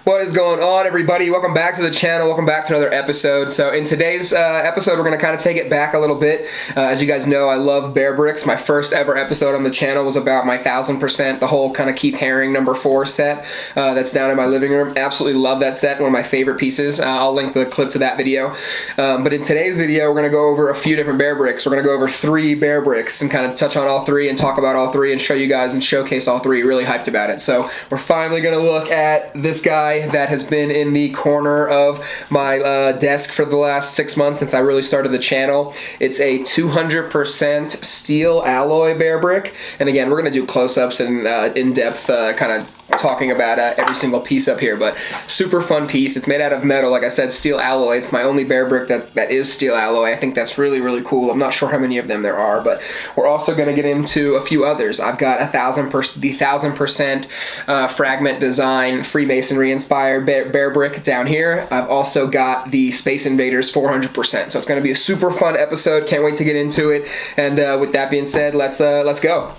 What is going on, everybody? Welcome back to the channel. Welcome back to another episode. So in today's episode, we're going to kind of take it back a little bit. As you guys know, I love Bearbricks. My first ever episode on the channel was about my 1000%, the whole kind of Keith Haring #4 set that's down in my living room. Absolutely love that set. One of my favorite pieces. I'll link the clip to that video. But in today's video, we're going to go over a few different Bearbricks. We're going to go over 3 Bearbricks and kind of touch on all 3 and talk about all 3 and show you guys and showcase all 3. Really hyped about it. So we're finally going to look at this guy that has been in the corner of my desk for the last 6 months since I really started the channel. It's a 200% steel alloy Bearbrick, and again, we're going to do close-ups and in-depth kind of talking about every single piece up here, but super fun piece. It's made out of metal, like I said, steel alloy. It's my only Bearbrick that is steel alloy. I think that's really, really cool. I'm not sure how many of them there are, but we're also going to get into a few others. I've got the 1000% Fragment Design Freemasonry inspired Bearbrick down here. I've also got the Space Invaders 400%. So it's going to be a super fun episode. Can't wait to get into it. And with that being said, let's go.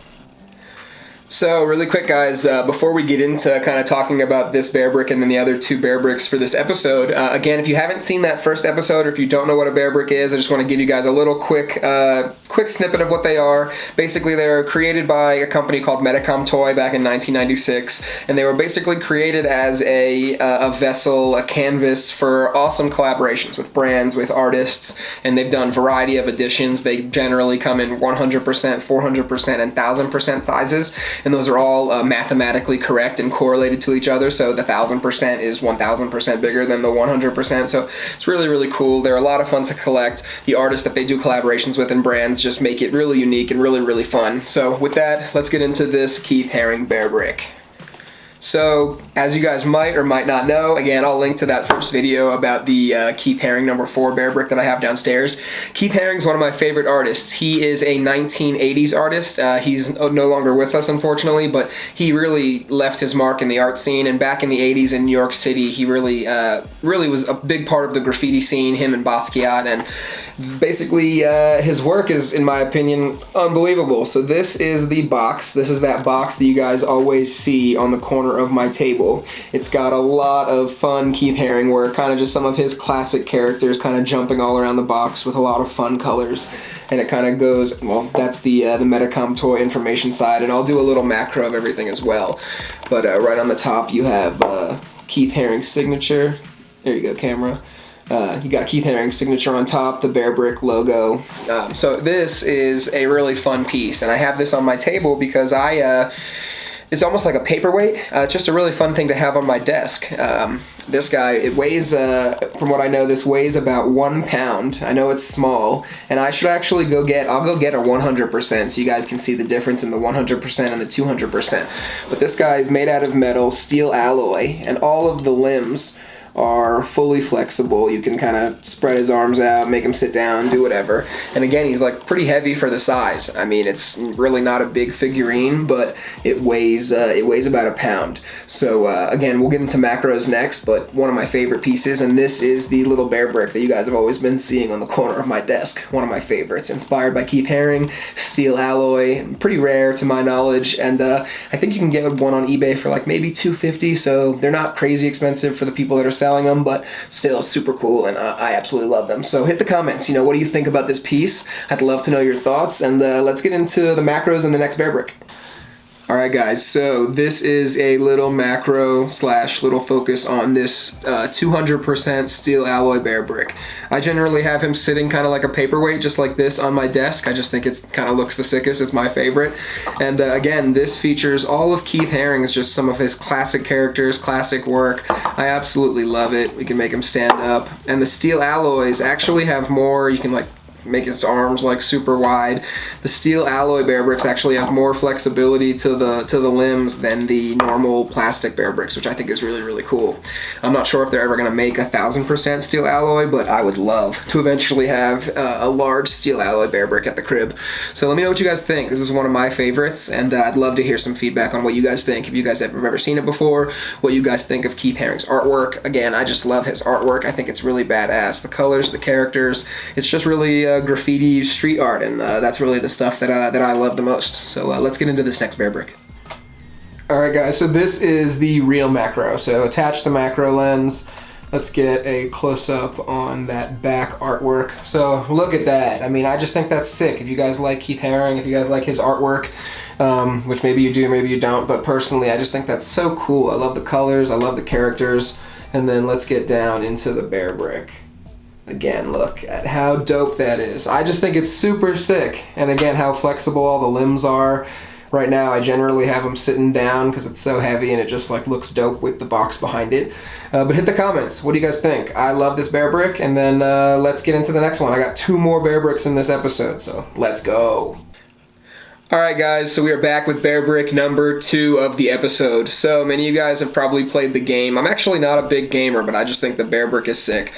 So really quick, guys, before we get into kind of talking about this Bearbrick and then the other 2 Bearbricks for this episode, again, if you haven't seen that first episode or if you don't know what a Bearbrick is, I just want to give you guys a little quick snippet of what they are. Basically, they're created by a company called Medicom Toy back in 1996, and they were basically created as a vessel, a canvas for awesome collaborations with brands, with artists, and they've done a variety of editions. They generally come in 100%, 400%, and 1000% sizes. And those are all mathematically correct and correlated to each other, so the 1000% is 1000% bigger than the 100%, so it's really, really cool. They're a lot of fun to collect. The artists that they do collaborations with and brands just make it really unique and really, really fun. So with that, let's get into this Keith Haring Bearbrick. So, as you guys might or might not know, again, I'll link to that first video about the Keith Haring #4 Bearbrick that I have downstairs. Keith Haring's one of my favorite artists. He is a 1980s artist. He's no longer with us, unfortunately, but he really left his mark in the art scene, and back in the 80s in New York City, he really was a big part of the graffiti scene, him and Basquiat, and basically his work is, in my opinion, unbelievable. So this is the box. This is that box that you guys always see on the corner of my table. It's got a lot of fun Keith Haring work, kind of just some of his classic characters kind of jumping all around the box with a lot of fun colors. And it kind of goes, well, that's the Medicom Toy information side, and I'll do a little macro of everything as well. But right on the top you have Keith Haring's signature. There you go, camera. You got Keith Haring's signature on top, the Bearbrick logo. So this is a really fun piece, and I have this on my table because it's almost like a paperweight. It's just a really fun thing to have on my desk. This guy, it weighs, from what I know, this weighs about 1 pound. I know it's small, and I should actually I'll go get a 100% so you guys can see the difference in the 100% and the 200%. But this guy is made out of metal, steel alloy, and all of the limbs are fully flexible. You can kind of spread his arms out, make him sit down, do whatever. And again, he's like pretty heavy for the size. I mean, it's really not a big figurine, but it weighs about 1 pound. So again, we'll get into macros next, but one of my favorite pieces, and this is the little Bearbrick that you guys have always been seeing on the corner of my desk. One of my favorites, inspired by Keith Haring, steel alloy, pretty rare to my knowledge, and I think you can get one on eBay for like maybe $250, so they're not crazy expensive for the people that are selling them, but still super cool, and I absolutely love them. So hit the comments, what do you think about this piece? I'd love to know your thoughts, and let's get into the macros in the next Bearbrick. Alright guys, so this is a little macro / little focus on this 200% steel alloy Bearbrick. I generally have him sitting kind of like a paperweight, just like this on my desk. I just think it kind of looks the sickest. It's my favorite. And again, this features all of Keith Haring's, just some of his classic characters, classic work. I absolutely love it. We can make him stand up. And the steel alloys actually have more, you can like make his arms like super wide. The steel alloy Bearbricks actually have more flexibility to the limbs than the normal plastic Bearbricks, which I think is really, really cool. I'm not sure if they're ever going to make 1000% steel alloy, but I would love to eventually have a large steel alloy Bearbrick at the crib. So let me know what you guys think. This is one of my favorites, and I'd love to hear some feedback on what you guys think. If you guys have ever seen it before, what you guys think of Keith Haring's artwork. Again, I just love his artwork. I think it's really badass. The colors, the characters, it's just really graffiti street art, and that's really the stuff that I love the most. So let's get into this next Bearbrick. Alright guys, so this is the real macro. So attach the macro lens. Let's get a close-up on that back artwork. So look at that. I mean, I just think that's sick. If you guys like Keith Haring, if you guys like his artwork, which maybe you do, maybe you don't, but personally I just think that's so cool. I love the colors, I love the characters. And then let's get down into the Bearbrick. Again, look at how dope that is. I just think it's super sick. And again, how flexible all the limbs are. Right now, I generally have them sitting down because it's so heavy and it just like looks dope with the box behind it. But hit the comments. What do you guys think? I love this Bearbrick, and then let's get into the next one. I got 2 more Bearbricks in this episode, so let's go. Alright guys, so we are back with Bearbrick number 2 of the episode. So many of you guys have probably played the game. I'm actually not a big gamer, but I just think the Bearbrick is sick.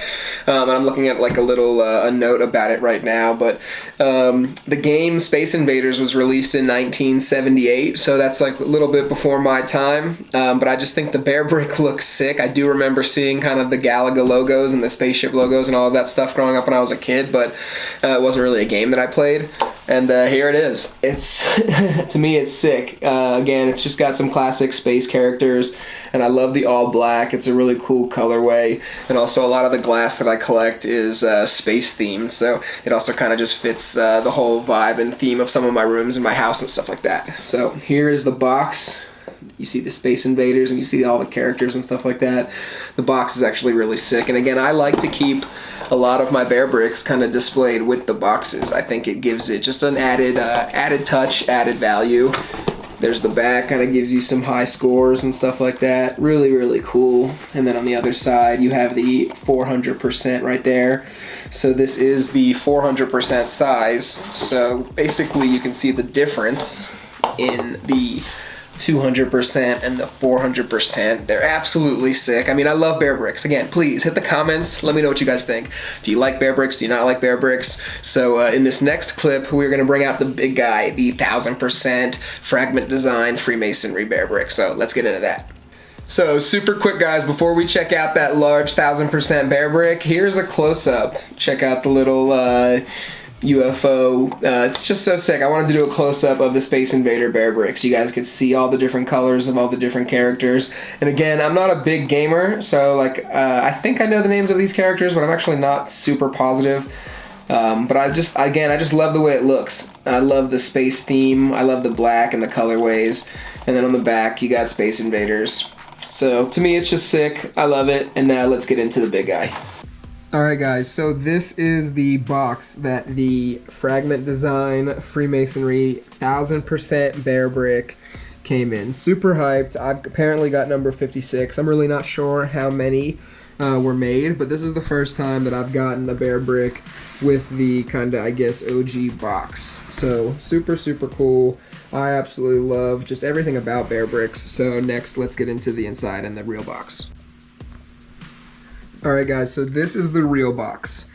And I'm looking at like a little a note about it right now, but the game Space Invaders was released in 1978, so that's like a little bit before my time. But I just think the Bearbrick looks sick. I do remember seeing kind of the Galaga logos and the spaceship logos and all of that stuff growing up when I was a kid, but it wasn't really a game that I played. And here it is. It's to me, it's sick. Again, it's just got some classic space characters, and I love the all black. It's a really cool colorway, and also a lot of the glass that I collect is space themed, so it also kind of just fits the whole vibe and theme of some of my rooms in my house and stuff like that. So here is the box. You see the Space Invaders and you see all the characters and stuff like that. The box is actually really sick, and again, I like to keep a lot of my Bearbricks kind of displayed with the boxes. I think it gives it just an added touch, added value. There's the back, kind of gives you some high scores and stuff like that. Really, really cool. And then on the other side, you have the 400% right there. So this is the 400% size. So basically, you can see the difference in the 200% and the 400%. They're absolutely sick. I mean, I love Bearbricks. Again, please hit the comments. Let me know what you guys think. Do you like Bearbricks? Do you not like Bearbricks? So in this next clip, we're going to bring out the big guy, the 1000% Fragment Design Freemasonry Bearbrick. So let's get into that. So super quick guys, before we check out that large 1000% Bearbrick, here's a close-up. Check out the little UFO. It's just so sick. I wanted to do a close-up of the Space Invader Bearbrick so you guys could see all the different colors of all the different characters. And again, I'm not a big gamer, so like I think I know the names of these characters, but I'm actually not super positive. But I just love the way it looks. I love the space theme. I love the black and the colorways. And then on the back, you got Space Invaders. So to me, it's just sick. I love it. And now let's get into the big guy. Alright guys, so this is the box that the Fragment Design Freemasonry 1000% Bearbrick came in. Super hyped. I've apparently got number 56. I'm really not sure how many were made, but this is the first time that I've gotten a Bearbrick with the kind of, I guess, OG box. So super, super cool. I absolutely love just everything about Bearbricks. So next, let's get into the inside and the real box. Alright guys, so this is the real box.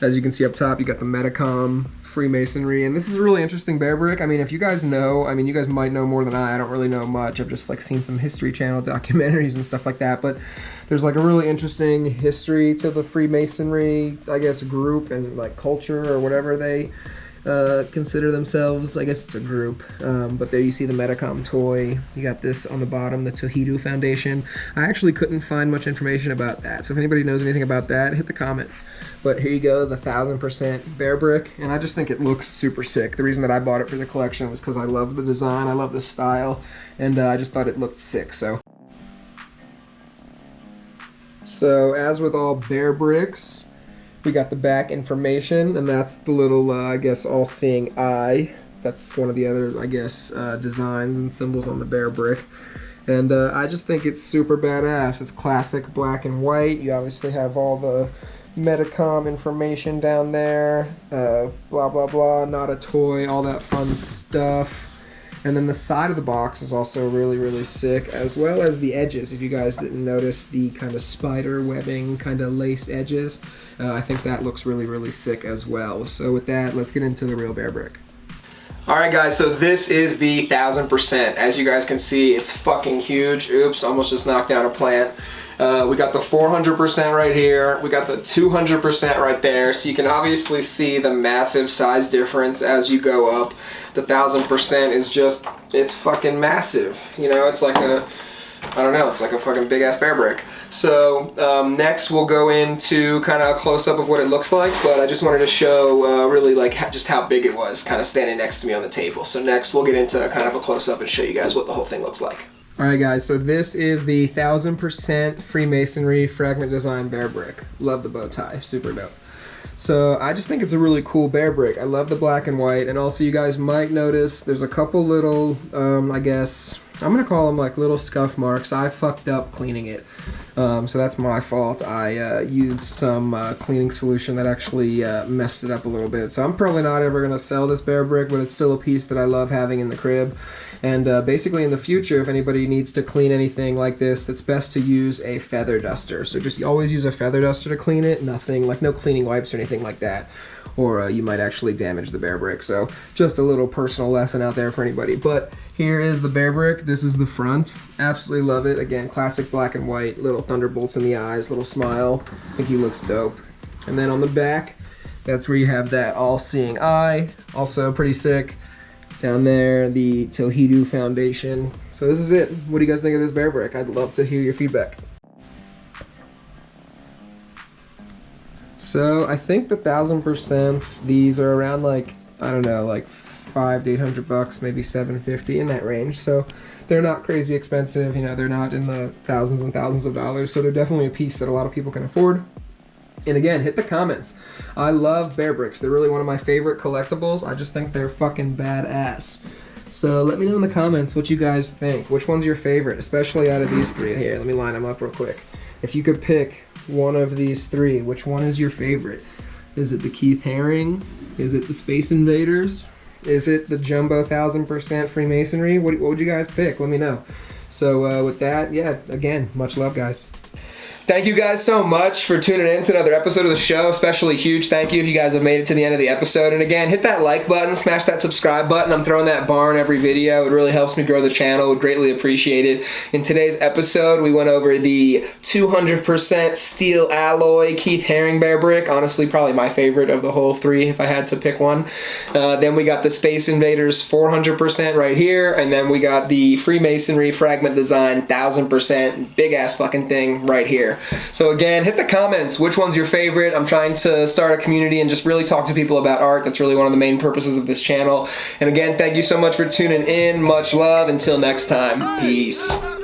As you can see up top, you got the Medicom Freemasonry, and this is a really interesting Bearbrick. I mean, if you guys know, I mean, you guys might know more than I don't really know much. I've just like seen some History Channel documentaries and stuff like that, but there's like a really interesting history to the Freemasonry, I guess, group and like culture or whatever they consider themselves. I guess it's a group, but there you see the Medicom toy. You got this on the bottom, the Tohidu Foundation. I actually couldn't find much information about that, so if anybody knows anything about that, hit the comments. But here you go, the 1000% Bearbrick, and I just think it looks super sick. The reason that I bought it for the collection was because I love the design, I love the style, and I just thought it looked sick. So as with all Bearbricks, we got the back information, and that's the little, I guess, all-seeing eye. That's one of the other, I guess, designs and symbols on the Bearbrick. And I just think it's super badass. It's classic black and white. You obviously have all the Medicom information down there. Blah, blah, blah, not a toy, all that fun stuff. And then the side of the box is also really, really sick, as well as the edges. If you guys didn't notice the kind of spider webbing, kind of lace edges, I think that looks really, really sick as well. So with that, let's get into the real Bearbrick. Alright guys, so this is the 1000%. As you guys can see, it's fucking huge. Oops, almost just knocked down a plant. We got the 400% right here. We got the 200% right there. So you can obviously see the massive size difference as you go up. The 1000% is just, it's fucking massive. You know, it's like a, I don't know, it's like a fucking big ass Bearbrick. So next we'll go into kind of a close-up of what it looks like, but I just wanted to show really like just how big it was kind of standing next to me on the table. So next we'll get into kind of a close-up and show you guys what the whole thing looks like. Alright guys, so this is the 1000% Freemasonry Fragment Design Bearbrick. Love the bow tie, super dope. So I just think it's a really cool Bearbrick. I love the black and white, and also you guys might notice there's a couple little, I guess, I'm gonna call them like little scuff marks. I fucked up cleaning it, so that's my fault. I used some cleaning solution that actually messed it up a little bit. So I'm probably not ever gonna sell this Bearbrick, but it's still a piece that I love having in the crib. And basically in the future, if anybody needs to clean anything like this, it's best to use a feather duster. So just always use a feather duster to clean it. Nothing like no cleaning wipes or anything like that, or you might actually damage the Bearbrick. So just a little personal lesson out there for anybody. But here is the Bearbrick. This is the front. Absolutely love it. Again, classic black and white, little thunderbolts in the eyes, little smile. I think he looks dope. And then on the back, that's where you have that all-seeing eye. Also pretty sick. Down there, the Tohidu Foundation. So this is it. What do you guys think of this Bearbrick? I'd love to hear your feedback. So I think the 1000%, these are around like, I don't know, like $500 to $800, maybe $750 in that range. So they're not crazy expensive, you know, they're not in the thousands and thousands of dollars. So they're definitely a piece that a lot of people can afford. And again, hit the comments. I love Bearbricks. They're really one of my favorite collectibles. I just think they're fucking badass. So let me know in the comments what you guys think. Which one's your favorite, especially out of these three here. Let me line them up real quick. If you could pick one of these three, which one is your favorite? Is it the Keith Haring? Is it the Space Invaders? Is it the Jumbo 1000% Freemasonry? What would you guys pick? Let me know. So with that, yeah, again, much love, guys. Thank you guys so much for tuning in to another episode of the show. Especially huge thank you if you guys have made it to the end of the episode. And again, hit that like button, smash that subscribe button. I'm throwing that bar in every video. It really helps me grow the channel. Would greatly appreciate it. In today's episode, we went over the 200% steel alloy Keith Haring Bearbrick. Honestly, probably my favorite of the whole three if I had to pick one. Then we got the Space Invaders 400% right here. And then we got the Freemasonry Fragment Design 1000% big ass fucking thing right here. So again, hit the comments. Which one's your favorite? I'm trying to start a community and just really talk to people about art. That's really one of the main purposes of this channel. And again, thank you so much for tuning in. Much love. Until next time. Peace.